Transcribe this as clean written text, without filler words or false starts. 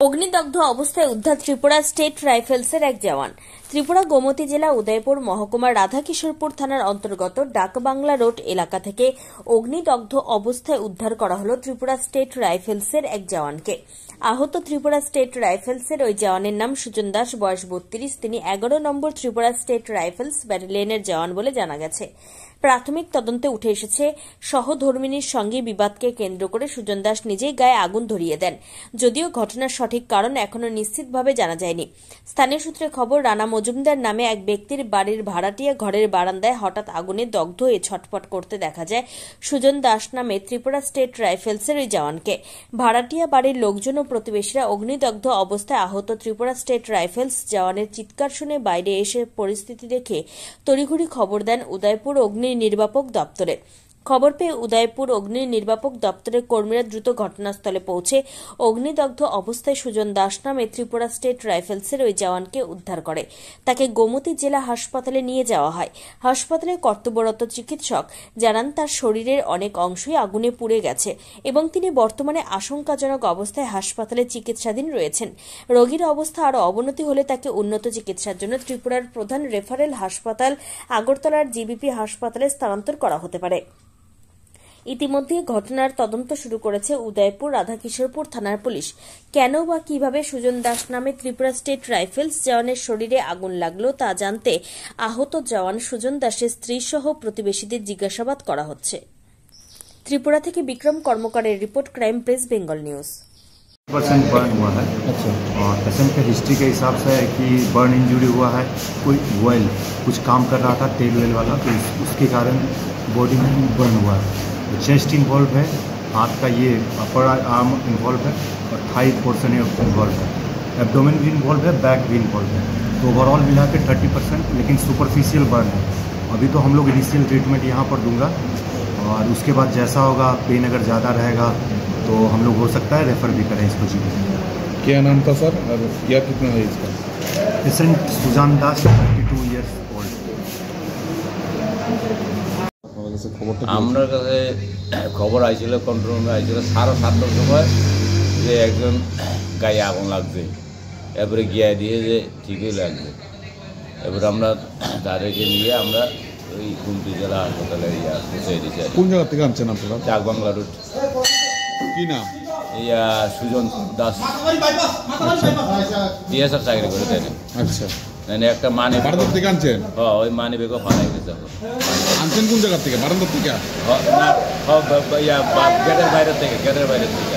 অগ্নিদগ্ধ অবস্থায় উদ্ধার ত্রিপুরা স্টেট রাইফেলসের এক জওয়ান। ত্রিপুরা গোমতী জেলা উদয়পুর মহকুমার রাধাকিশোরপুর থানার অন্তর্গত ডাকবাংলা রোড এলাকা থেকে অগ্নিদগ্ধ অবস্থায় উদ্ধার করা হল ত্রিপুরা স্টেট রাইফেলসের এক জওয়ানকে। আহত ত্রিপুরা স্টেট রাইফেলসের ওই জওয়ানের নাম সুজন দাস, বয়স 32। তিনি 11 নম্বর ত্রিপুরা স্টেট রাইফেলস ব্যাটালিয়নের জওয়ান বলে জানা গেছে। প্রাথমিক তদন্তে উঠে এসেছে, সহধর্মিণীর সঙ্গে বিবাদকে কেন্দ্র করে সুজন দাস নিজেই গায়ে আগুন ধরিয়ে দেন। যদিও ঘটনার সঠিক কারণ এখনও নিশ্চিতভাবে জানা যায়নি। স্থানীয় সূত্রে খবর, রানা মজুমদার নামে এক ব্যক্তির বাড়ির ভাড়াটিয়া ঘরের বারান্দায় হঠাৎ আগুনে দগ্ধ হয়ে ছটফট করতে দেখা যায় সুজন দাস নামে ত্রিপুরা স্টেট রাইফেলসের ওই জওয়ানকে। ভাড়াটিয়া বাড়ির লোকজন ও প্রতিবেশীরা অগ্নিদগ্ধ অবস্থায় আহত ত্রিপুরা স্টেট রাইফেলস জওয়ানের চিৎকার শুনে বাইরে এসে পরিস্থিতি দেখে তড়িঘড়ি খবর দেন উদয়পুর অগ্নি নির্বাপক দপ্তরে। খবর পেয়ে উদয়পুর অগ্নি নির্বাপক দপ্তরের কর্মীরা দ্রুত ঘটনাস্থলে পৌঁছে অগ্নিদগ্ধ অবস্থায় সুজন দাস নামে ত্রিপুরা স্টেট রাইফেলসের ওই জওয়ানকে উদ্ধার করে তাকে গোমতী জেলা হাসপাতালে নিয়ে যাওয়া হয়। হাসপাতালে কর্তব্যরত চিকিৎসক জানান, তার শরীরের অনেক অংশই আগুনে পুড়ে গেছে এবং তিনি বর্তমানে আশঙ্কাজনক অবস্থায় হাসপাতালে চিকিৎসাধীন রয়েছেন। রোগীর অবস্থা আরও অবনতি হলে তাকে উন্নত চিকিৎসার জন্য ত্রিপুরার প্রধান রেফারেল হাসপাতাল আগরতলার জিবিপি হাসপাতালে স্থানান্তর করা হতে পারে। ইতিমধ্যে ঘটনার তদন্ত শুরু করেছে উদয়পুর রাধাকিশোরপুর থানার পুলিশ। কেন বা কিভাবে সুজন দাস নামে ত্রিপুরা স্টেট রাইফেলস জওয়ানের শরীরে আগুন লাগলো তা জানতে আহত জওয়ান সুজন দাসের স্ত্রী সহ প্রতিবেশীদের জিজ্ঞাসাবাদ করা হচ্ছে। ত্রিপুরা থেকে বিक्रम কর্মকারের report, crime press Bengal news. % Burn हुआ है। अच्छा। और पेशेंट के हिस्ट्री के हिसाब से है कि बर्न इंजरी हुआ है, कोई ऑयल कुछ काम कर रहा था तेल वेल वाला, तो उसके कारण बॉडी में बर्न हुआ है। चेस्ट इन्वॉल्व है, हाथ का ये अपर आर्म इन्वॉल्व है और थाई पोर्शन इन्वॉल्व है, एब्डोमेन भी इन्वॉल्व है, बैक भी इन्वॉल्व है। तो ओवरऑल मिला के 30%, लेकिन सुपरफिशियल बर्न है। अभी तो हम लोग इनिशियल ट्रीटमेंट यहाँ पर दूंगा और उसके बाद जैसा होगा, पेन अगर ज़्यादा रहेगा तो हम लोग हो सकता है रेफर भी करें इसको जी। क्या नाम था सर और क्या कितना है इसका? पेशेंट सुजान दास, 32 ईयर्स ओल्ड। আমার কাছে খবর আইছিল, কন্ট্রোল রুমে আইছিল 7:30টার সময় যে একজন গায়ে আগুন লাগছে। এরপরে গিয়ে দিয়ে যে ঠিকই লাগছে। এবার আমরা তাদেরকে নিয়ে আমরা ওই কুমটি জেলা হাসপাতালে পৌঁছে দিয়েছি। কোন জায়গা থেকে আনছেন আপনারা? ডাকবাংলা রোড। কি নাম? সুজন দাস। ডিএসআর চাকরি করে তাই। আচ্ছা। একটা মানি বারান্দা থেকে আনছেন? হ্যাঁ, ওই মানি বেগও পালাই গেছে। আনছেন কোন জায়গা থেকে? বারান্দা থেকে? গেটের বাইরে থেকে।